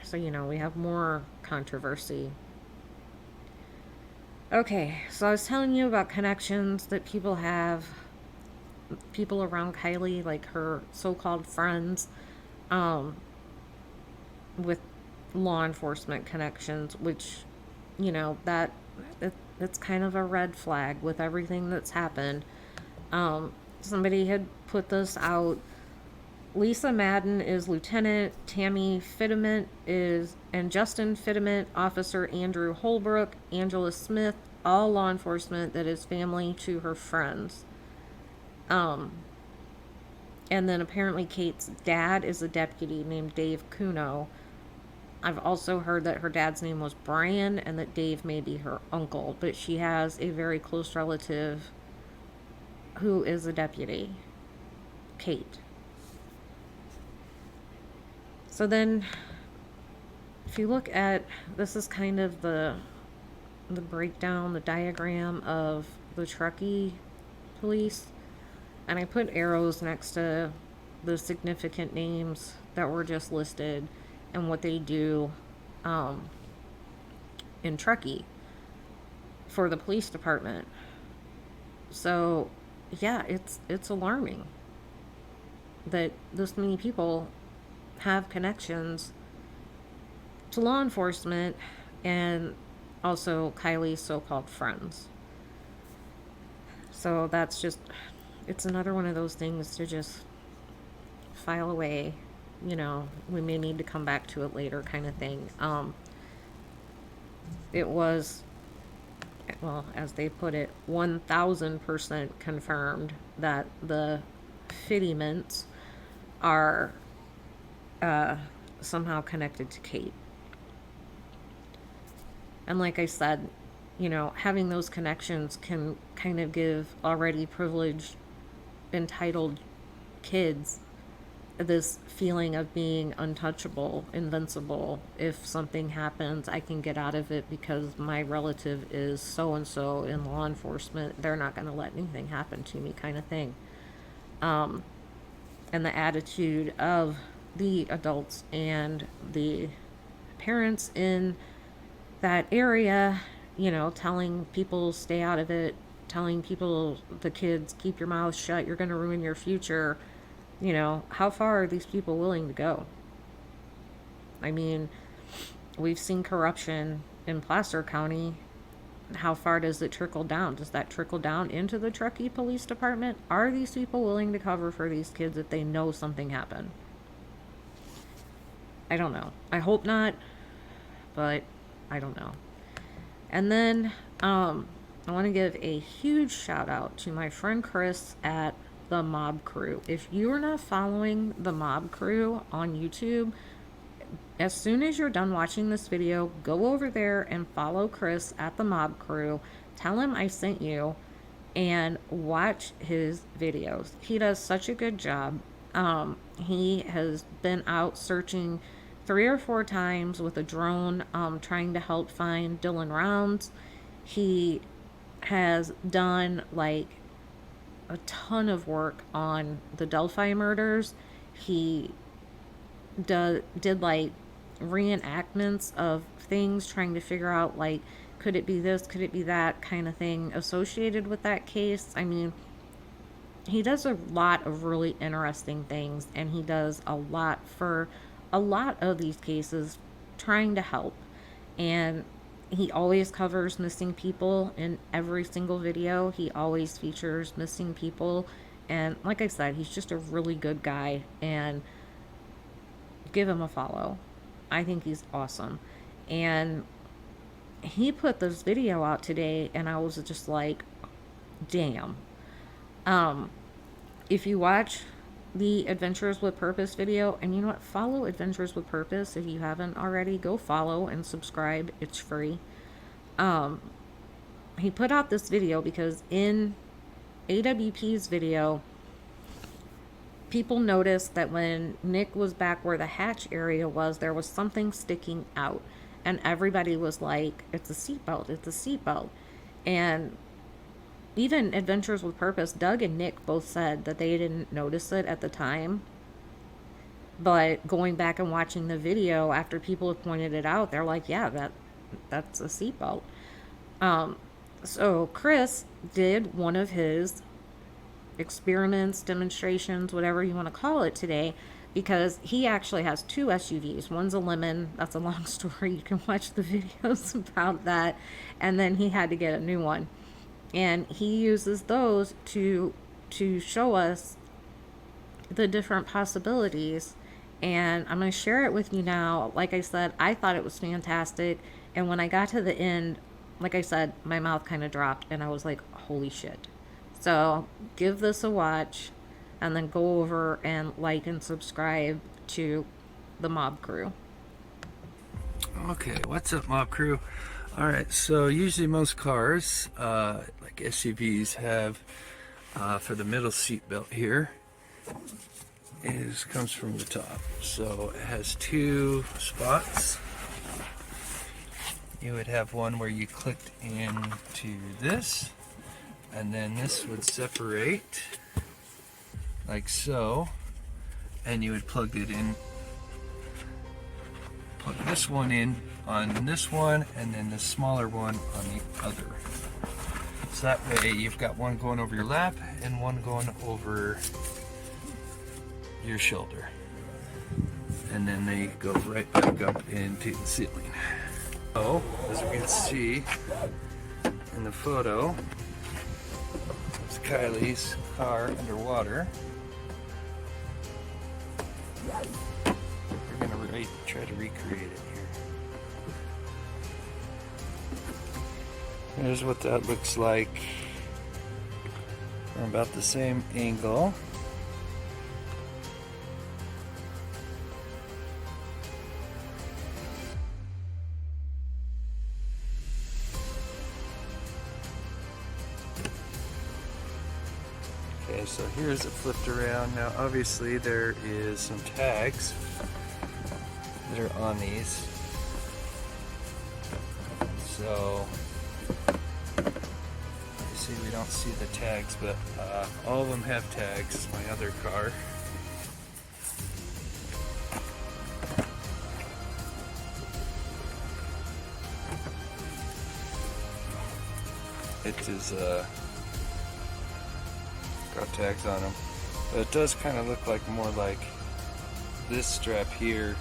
So, you know, we have more controversy. Okay, so I was telling you about connections that people have, people around Kiely, like her so-called friends, with law enforcement connections, which, you know, that's kind of a red flag with everything that's happened. Somebody had put this out. Lisa Madden is Lieutenant, Tammy Fittement is, and Justin Fittement, Officer Andrew Holbrook, Angela Smith, all law enforcement that is family to her friends. And then apparently Kate's dad is a deputy named Dave Kuno. I've also heard that her dad's name was Brian and that Dave may be her uncle, but she has a very close relative who is a deputy, Kate. So then, if you look at, this is kind of the breakdown, the diagram of the Truckee police, and I put arrows next to the significant names that were just listed and what they do in Truckee for the police department. So yeah, it's alarming that this many people have connections to law enforcement and also Kiely's so-called friends. So that's just, it's another one of those things to just file away. You know, we may need to come back to it later kind of thing. It was, well, as they put it, 1000% confirmed that the Fittyments are somehow connected to Kate. And like I said, you know, having those connections can kind of give already privileged, entitled kids this feeling of being untouchable, invincible. If something happens, I can get out of it because my relative is so and so in law enforcement. They're not going to let anything happen to me, kind of thing. And the attitude of the adults and the parents in that area, you know, telling people stay out of it, telling people, the kids, keep your mouth shut, you're going to ruin your future. You know, how far are these people willing to go? I mean, we've seen corruption in Placer County. How far does it trickle down? Does that trickle down into the Truckee Police Department? Are these people willing to cover for these kids if they know something happened? I don't know. I hope not, but I don't know. And then I want to give a huge shout out to my friend Chris at the Mob Crew. If you are not following the Mob Crew on YouTube, as soon as you're done watching this video, go over there and follow Chris at the Mob Crew. Tell him I sent you and watch his videos. He does such a good job. He has been out searching 3 or 4 times with a drone, trying to help find Dylan Rounds. He has done like a ton of work on the Delphi murders. He did like reenactments of things, trying to figure out like, could it be this, could it be that kind of thing associated with that case. I mean, he does a lot of really interesting things, and he does a lot for a lot of these cases, trying to help. And he always covers missing people in every single video. He always features missing people. And like I said, he's just a really good guy, and give him a follow. I think he's awesome. And he put this video out today, and I was just like, damn. If you watch the Adventures with Purpose video, and you know what, follow Adventures with Purpose if you haven't already. Go follow and subscribe. It's free. He put out this video because in AWP's video, people noticed that when Nick was back where the hatch area was, there was something sticking out, and everybody was like, it's a seatbelt, it's a seatbelt. And even Adventures with Purpose, Doug and Nick both said that they didn't notice it at the time. But going back and watching the video after people have pointed it out, they're like, yeah, that's a seatbelt. So Chris did one of his experiments, demonstrations, whatever you want to call it today, because he actually has 2 SUVs. One's a lemon. That's a long story. You can watch the videos about that. And then he had to get a new one. And he uses those to show us the different possibilities. And I'm going to share it with you now. Like I said, I thought it was fantastic. And when I got to the end, like I said, my mouth kind of dropped, and I was like, holy shit. So give this a watch. and then go over and like and subscribe to the mob crew. Okay, what's up, mob crew? All right, so usually most cars, like SUVs, have for the middle seat belt here comes from the top. So it has two spots. You would have one where you clicked into this, and then this would separate like so, and you would plug it in. Plug this one in on this one, and then the smaller one on the other. So that way you've got one going over your lap and one going over your shoulder. And then they go right back up into the ceiling. So, as we can see in the photo, it's Kiely's car underwater. We're gonna try to recreate it here. Here's what that looks like from about the same angle. Okay, so here's it flipped around. Now obviously there is some tags that are on these. So obviously we don't see the tags, but all of them have tags. My other car. It is got tags on them, but it does kind of look like more like this strap here,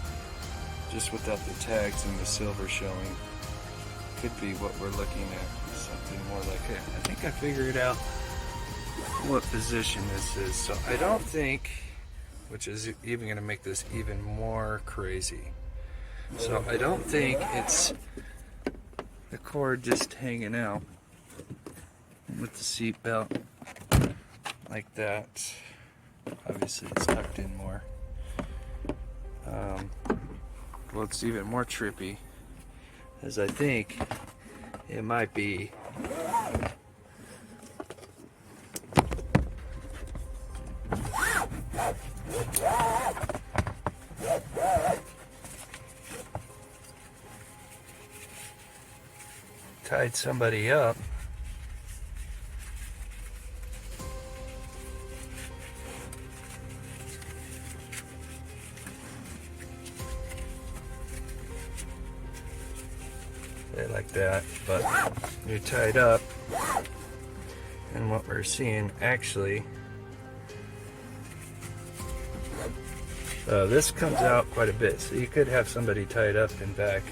just without the tags and the silver showing. Could be what we're looking at, something more like it. I think I figured out what position this is. So I don't think, which is even going to make this even more crazy. So I don't think it's the cord just hanging out with the seat belt like that. Obviously it's tucked in more. Well, it's even more trippy, as I think it might be tied somebody up. Like that, but you're tied up, and what we're seeing actually, this comes out quite a bit, so you could have somebody tied up and back.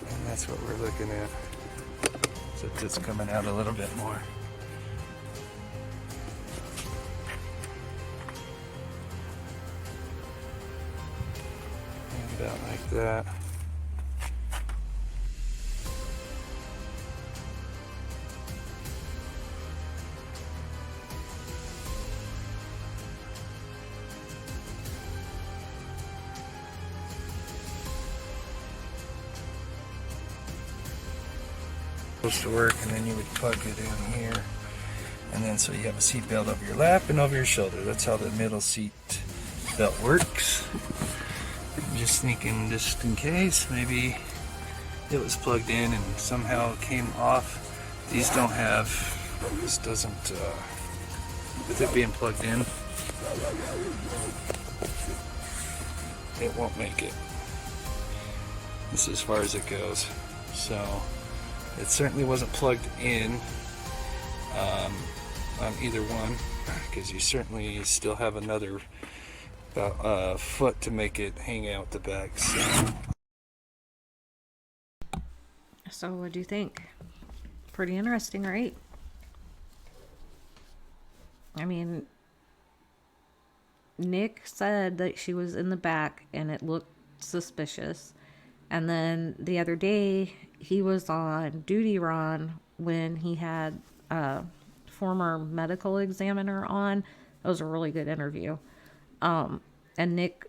And that's what we're looking at. So it's just coming out a little bit more. About like that. Supposed to work, and then you would plug it in here, and then so you have a seat belt over your lap and over your shoulder. That's how the middle seat belt works. Just thinking, just in case, maybe it was plugged in and somehow it came off. These don't have, this doesn't, with it being plugged in, it won't make it. This is as far as it goes. So it certainly wasn't plugged in on either one, because you certainly still have another about a foot to make it hang out the back. So what do you think? Pretty interesting, right? I mean, Nick said that she was in the back and it looked suspicious. And then the other day, he was on duty run when he had a former medical examiner on. It was a really good interview. And Nick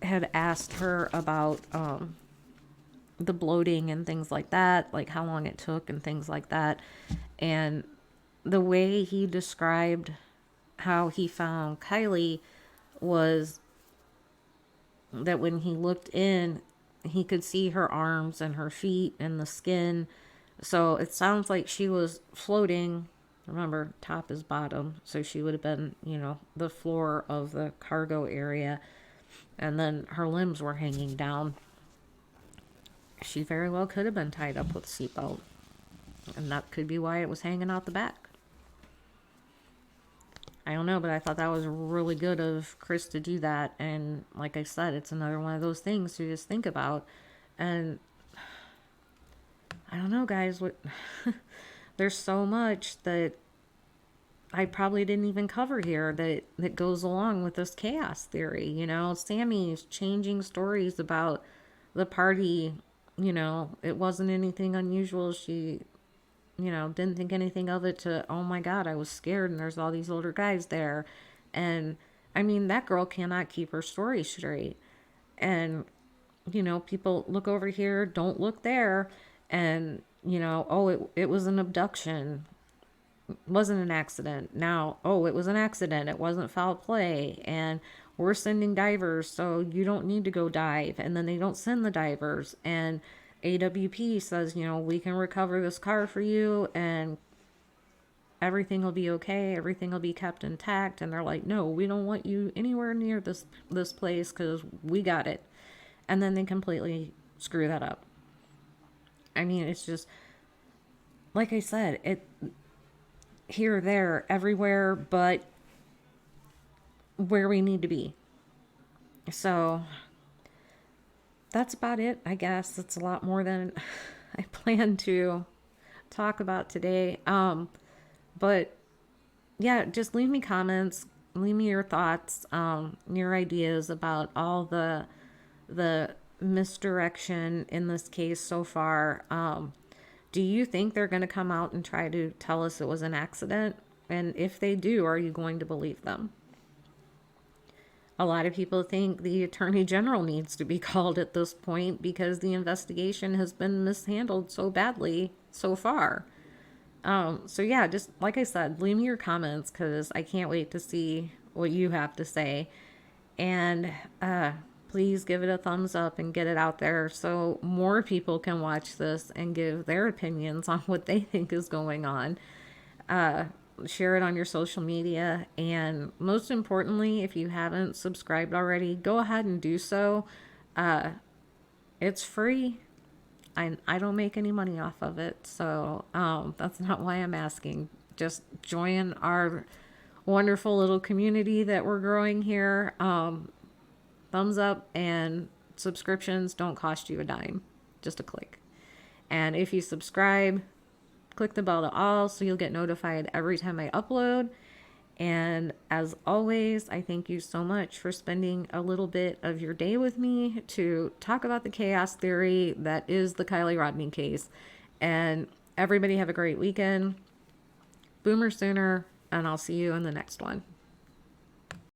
had asked her about the bloating and things like that, like how long it took and things like that. And the way he described how he found Kiely was that when he looked in, he could see her arms and her feet and the skin. So it sounds like she was floating. Remember, top is bottom. So she would have been, the floor of the cargo area. And then her limbs were hanging down. She very well could have been tied up with a seatbelt. And that could be why it was hanging out the back. I don't know, but I thought that was really good of Chris to do that. And like I said, it's another one of those things to just think about. And I don't know, guys, what there's so much that I probably didn't even cover here that goes along with this chaos theory. Sammy's changing stories about the party. It wasn't anything unusual. She didn't think anything of it to, oh my God, I was scared and there's all these older guys there. And I mean, that girl cannot keep her story straight. And, people look over here, don't look there. And, oh, it was an abduction. It wasn't an accident. Now, oh, it was an accident. It wasn't foul play. And we're sending divers, so you don't need to go dive. And then they don't send the divers. And AWP says, we can recover this car for you and everything will be okay. Everything will be kept intact. And they're like, no, we don't want you anywhere near this place because we got it. And then they completely screw that up. I mean, it's just, like I said, it here, there, everywhere, but where we need to be. So that's about it, I guess. It's a lot more than I planned to talk about today. But yeah, just leave me comments, leave me your thoughts, your ideas about all the misdirection in this case so far. Do you think they're going to come out and try to tell us it was an accident? And if they do, are you going to believe them? A lot of people think the Attorney General needs to be called at this point because the investigation has been mishandled so badly so far. So yeah, just like I said, leave me your comments because I can't wait to see what you have to say. And please give it a thumbs up and get it out there so more people can watch this and give their opinions on what they think is going on. Share it on your social media. And most importantly, if you haven't subscribed already, go ahead and do so. It's free. I don't make any money off of it. So that's not why I'm asking. Just join our wonderful little community that we're growing here. Thumbs up and subscriptions don't cost you a dime, just a click. And if you subscribe, click the bell to all so you'll get notified every time I upload. And as always, I thank you so much for spending a little bit of your day with me to talk about the chaos theory that is the Kiely Rodni case. And everybody have a great weekend. Boomer sooner, and I'll see you in the next one.